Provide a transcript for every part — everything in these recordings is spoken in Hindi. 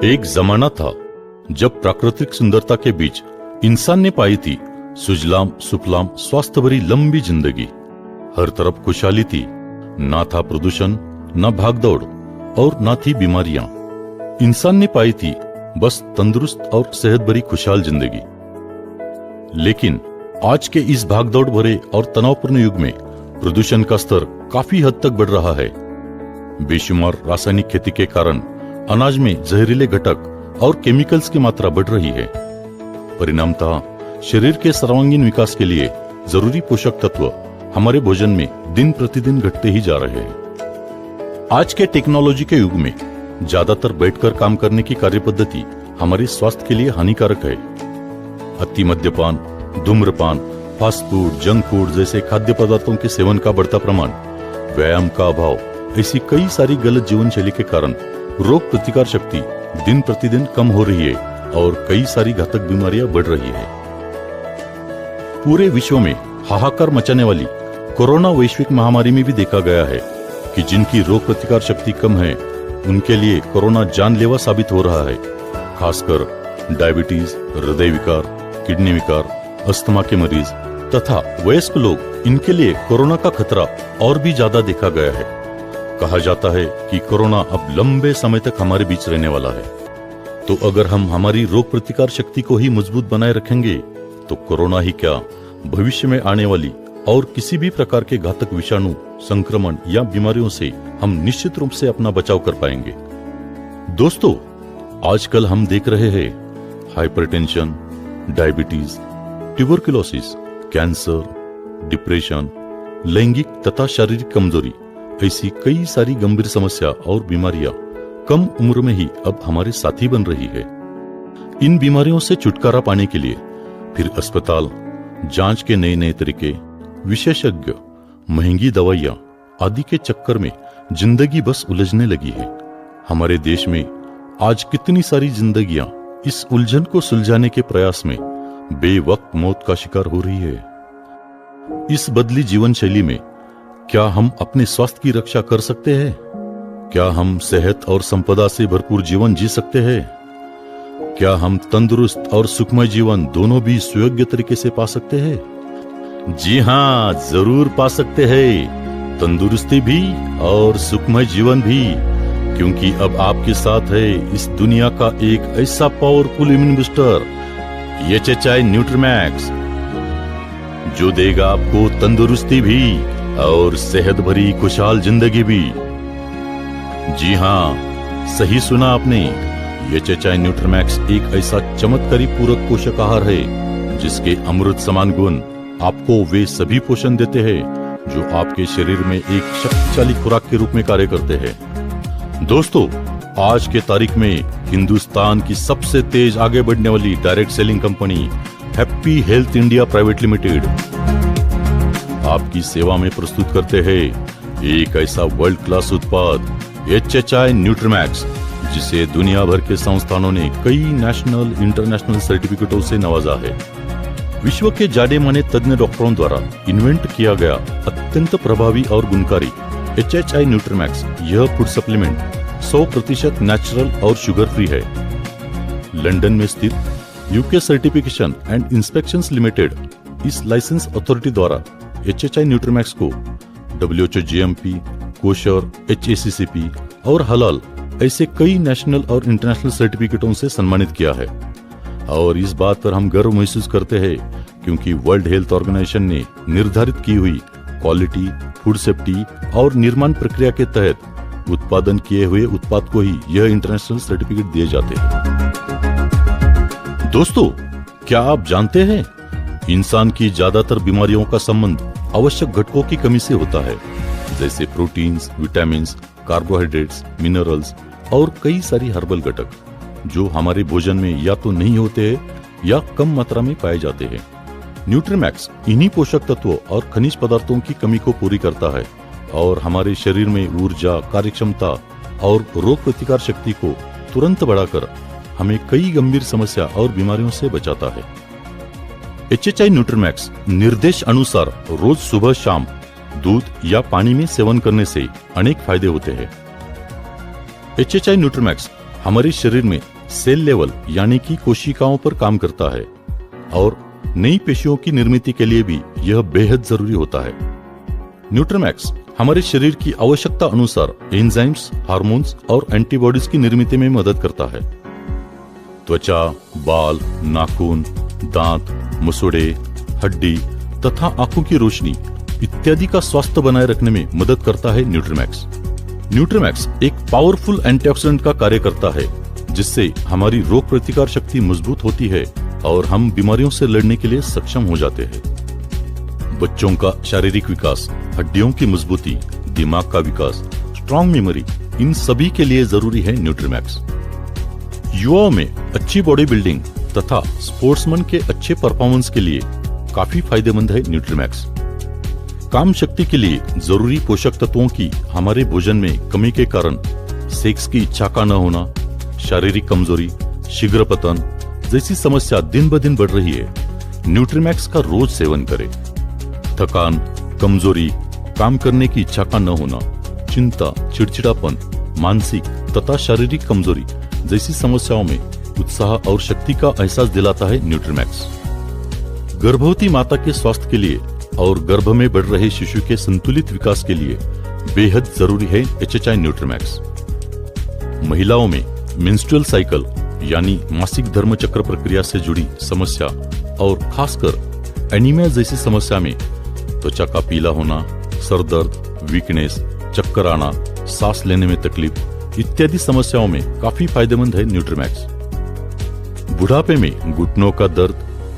एक जमाना था जब प्राकृतिक सुंदरता के बीच इंसान ने पाई थी सुजलाम सुफलाम स्वास्थ्य भरी लंबी जिंदगी। हर तरफ खुशहाली थी, ना था प्रदूषण, ना भागदौड़ और ना थी बीमारियां। इंसान ने पाई थी बस तंदुरुस्त और सेहत भरी खुशहाल जिंदगी। लेकिन आज के इस भागदौड़ भरे और तनावपूर्ण युग में प्रदूषण का स्तर काफी हद तक बढ़ रहा है। बेशुमार रासायनिक खेती के कारण अनाज में जहरीले घटक और केमिकल्स की मात्रा बढ़ रही है। परिणामतः शरीर के सर्वांगीण विकास के लिए जरूरी पोषक तत्व हमारे भोजन में दिन प्रतिदिन घटते ही जा रहे हैं। आज के टेक्नोलॉजी के युग में ज्यादातर बैठकर काम करने की कार्यपद्धति हमारे स्वास्थ्य के लिए हानिकारक है। अति मद्यपान, धूम्रपान, फास्ट फूड, जंक फूड जैसे खाद्य पदार्थों के सेवन का बढ़ता प्रमाण, व्यायाम का अभाव, ऐसी कई सारी गलत जीवन शैली के कारण रोग प्रतिकार शक्ति दिन प्रतिदिन कम हो रही है और कई सारी घातक बीमारियां बढ़ रही है। पूरे विश्व में हाहाकार मचाने वाली कोरोना वैश्विक महामारी में भी देखा गया है कि जिनकी रोग प्रतिकार शक्ति कम है उनके लिए कोरोना जानलेवा साबित हो रहा है। खासकर डायबिटीज, हृदय विकार, किडनी विकार, अस्थमा के मरीज तथा वयस्क लोग, इनके लिए कोरोना का खतरा और भी ज्यादा देखा गया है। कहा जाता है कि कोरोना अब लंबे समय तक हमारे बीच रहने वाला है। तो अगर हम हमारी रोग प्रतिकार शक्ति को ही मजबूत बनाए रखेंगे तो कोरोना ही क्या, भविष्य में आने वाली और किसी भी प्रकार के घातक विषाणु, संक्रमण या बीमारियों से हम निश्चित रूप से अपना बचाव कर पाएंगे। दोस्तों, आजकल हम देख रहे हैं hypertension, diabetes, tuberculosis, cancer, depression, लैंगिक तथा शारीरिक कमजोरी, ऐसी कई सारी गंभीर समस्या और बीमारियां कम उम्र में ही अब हमारे साथी बन रही है। इन बीमारियों से छुटकारा पाने के लिए फिर अस्पताल, जांच के नए नए तरीके, विशेषज्ञ, महंगी दवाइयां आदि के चक्कर में जिंदगी बस उलझने लगी है। हमारे देश में आज कितनी सारी जिंदगियां इस उलझन को सुलझाने के प्रयास में बेवक्त मौत का शिकार हो रही है। इस बदली जीवन शैली में क्या हम अपने स्वास्थ्य की रक्षा कर सकते हैं? क्या हम सेहत और संपदा से भरपूर जीवन जी सकते हैं? क्या हम तंदुरुस्त और सुखमय जीवन दोनों भी सुयोग्य तरीके से पा सकते हैं? जी हाँ, जरूर पा सकते हैं। तंदुरुस्ती भी और सुखमय जीवन भी, क्योंकि अब आपके साथ है इस दुनिया का एक ऐसा पावरफुल इम्यून बूस्टर, HHI न्यूट्रीमैक्स, जो देगा आपको तंदुरुस्ती भी और सेहत भरी खुशहाल जिंदगी भी। जी हाँ, सही सुना आपने। HHI न्यूट्रीमैक्स एक ऐसा चमत्कारी पूरक पोषक आहार है जिसके अमृत समान गुण आपको वे सभी पोषण देते हैं जो आपके शरीर में एक शक्तिशाली खुराक के रूप में कार्य करते हैं। दोस्तों, आज के तारीख में हिंदुस्तान की सबसे तेज आगे बढ़ने वाली direct selling company happy health India private limited आपकी सेवा में प्रस्तुत करते हैं एक ऐसा वर्ल्ड क्लास उत्पाद HHI न्यूट्रीमैक्स, जिसे दुनिया भर के संस्थानों ने कई नेशनल इंटरनेशनल सर्टिफिकेटों से नवाजा है। विश्व के जाने माने तज्ञ डॉक्टरों द्वारा इन्वेंट किया गया अत्यंत प्रभावी और गुणकारी HHI न्यूट्रीमैक्स यह फूड सप्लीमेंट 100% नेचुरल और शुगर फ्री है। लंदन में स्थित UK certification and inspections limited इस लाइसेंस अथॉरिटी द्वारा HHI न्यूट्रीमैक्स को WHO GMP, कोशर, HACCP और हलाल ऐसे कई नेशनल और इंटरनेशनल सर्टिफिकेटों से सम्मानित किया है। और इस बात पर हम गर्व महसूस करते हैं क्योंकि वर्ल्ड हेल्थ ऑर्गेनाइजेशन ने निर्धारित की हुई क्वालिटी, फूड सेफ्टी और निर्माण प्रक्रिया के तहत उत्पादन किए हुए उत्पाद को ही यह इंटरनेशनल सर्टिफिकेट दिए जाते हैं। दोस्तों, क्या आप जानते हैं इंसान की ज्यादातर बीमारियों का संबंध आवश्यक घटकों की कमी से होता है, जैसे प्रोटीन्स, विटामिन्स, कार्बोहाइड्रेट्स, मिनरल्स और कई सारी हर्बल घटक जो हमारे भोजन में या तो नहीं होते हैं या कम मात्रा में पाए जाते हैं। न्यूट्रीमैक्स इन्हीं पोषक तत्वों और खनिज पदार्थों की कमी को पूरी करता है और हमारे शरीर में ऊर्जा, कार्यक्षमता और रोग प्रतिकार शक्ति को तुरंत बढ़ाकर हमें कई गंभीर समस्या और बीमारियों से बचाता है। HHI न्यूट्रीमैक्स निर्देश अनुसार रोज सुबह शाम दूध या पानी में सेवन करने से अनेक फायदे होते हैं। HHI न्यूट्रीमैक्स हमारे शरीर में सेल लेवल यानी कि कोशिकाओं पर काम करता है और नई पेशियों की निर्मित के लिए भी यह बेहद जरूरी होता है। न्यूट्रीमैक्स हमारे शरीर की आवश्यकता अनुसार एंजाइम्स, हार्मोन्स और एंटीबॉडीज की निर्मित में मदद करता है। त्वचा, बाल, नाखून, दांत, मसूड़े, हड्डी तथा आंखों की रोशनी इत्यादि का स्वास्थ्य बनाए रखने में मदद करता है न्यूट्रीमैक्स। न्यूट्रीमैक्स एक पावरफुल एंटीऑक्सीडेंट का कार्य करता है, जिससे हमारी रोग प्रतिकार शक्ति मजबूत होती है और हम बीमारियों से लड़ने के लिए सक्षम हो जाते हैं। बच्चों का शारीरिक विकास, हड्डियों की मजबूती, दिमाग का विकास, स्ट्रॉन्ग मेमोरी, इन सभी के लिए जरूरी है न्यूट्रीमैक्स। युवाओं में अच्छी बॉडी बिल्डिंग तथा स्पोर्ट्समैन के अच्छे परफॉर्मेंस के लिए काफी फायदेमंद है न्यूट्रीमैक्स। काम शक्ति के लिए जरूरी पोषक तत्वों की हमारे भोजन में कमी के कारण सेक्स की इच्छा का न होना, शारीरिक कमजोरी, शीघ्र पतन जैसी समस्या दिन ब दिन बढ़ रही है। न्यूट्रीमैक्स का रोज सेवन करें। थकान, कमजोरी, काम करने की इच्छा का न होना, चिंता, चिड़चिड़ापन, मानसिक तथा शारीरिक कमजोरी जैसी समस्याओं में उत्साह और शक्ति का एहसास दिलाता है न्यूट्रीमैक्स। गर्भवती माता के स्वास्थ्य के लिए और गर्भ में बढ़ रहे शिशु के संतुलित विकास के लिए बेहद जरूरी है HHI न्यूट्रीमैक्स। महिलाओं में मेंस्ट्रुअल साइकिल यानी मासिक धर्म चक्र प्रक्रिया से जुड़ी समस्या और खासकर एनीमिया जैसी समस्या में त्वचा का पीला होना, सर दर्द, वीकनेस, चक्कर आना, सांस लेने में तकलीफ इत्यादि समस्याओं में काफी फायदेमंद है न्यूट्रीमैक्स। बुढ़ापे में घुटनों का दर्द,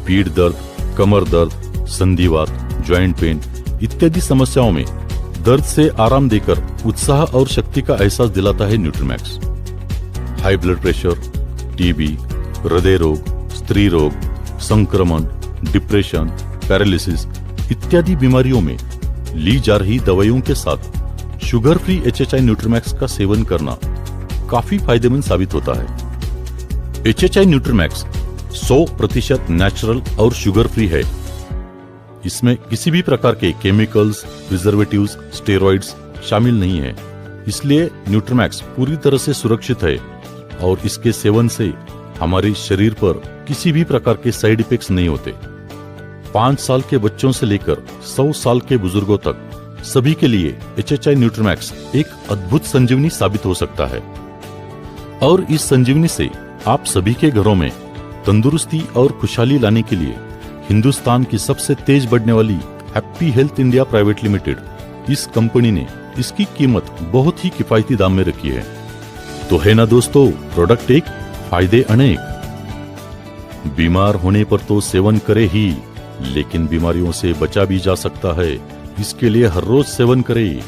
पीठ दर्द, कमर दर्द, संधिवात, ज्वाइंट पेन इत्यादि समस्याओं में दर्द से आराम देकर उत्साह और शक्ति का एहसास दिलाता है न्यूट्रीमैक्स। हाई ब्लड प्रेशर, टीबी, हृदय रोग, स्त्री रोग, संक्रमण, डिप्रेशन, पैरालिसिस इत्यादि बीमारियों में ली जा रही दवाइयों के साथ शुगर फ्री HHI न्यूट्रीमैक्स का सेवन करना काफी फायदेमंद साबित होता है। HHI न्यूट्रीमैक्स 100% नेचुरल और शुगर फ्री है। इसमें किसी भी प्रकार के केमिकल्स, प्रिजर्वेटिव्स, स्टेरॉइड्स शामिल नहीं है। इसलिए न्यूट्रीमैक्स पूरी तरह से सुरक्षित है और इसके सेवन से हमारे शरीर पर किसी भी प्रकार के साइड इफेक्ट्स नहीं होते। 5 साल के बच्चों से लेकर 100 साल के बुजुर्गों तक सभी के लिए HHI न्यूट्रीमैक्स एक अद्भुत संजीवनी साबित हो सकता है और इस संजीवनी से आप सभी के घरों में तंदुरुस्ती और खुशहाली लाने के लिए हिंदुस्तान की सबसे तेज बढ़ने वाली happy health India private limited इस कंपनी ने इसकी कीमत बहुत ही किफायती दाम में रखी है। तो है ना दोस्तों, प्रोडक्ट एक, फायदे अनेक। बीमार होने पर तो सेवन करे ही, लेकिन बीमारियों से बचा भी जा सकता है। इसके लिए हर रोज सेवन करें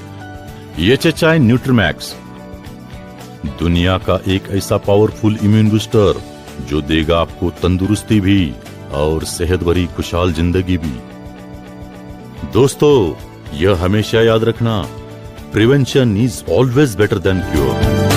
HHI न्यूट्रीमैक्स, दुनिया का एक ऐसा पावरफुल इम्यून बूस्टर जो देगा आपको तंदुरुस्ती भी और सेहत भरी खुशहाल जिंदगी भी। दोस्तों, यह हमेशा याद रखना, prevention is always better than cure.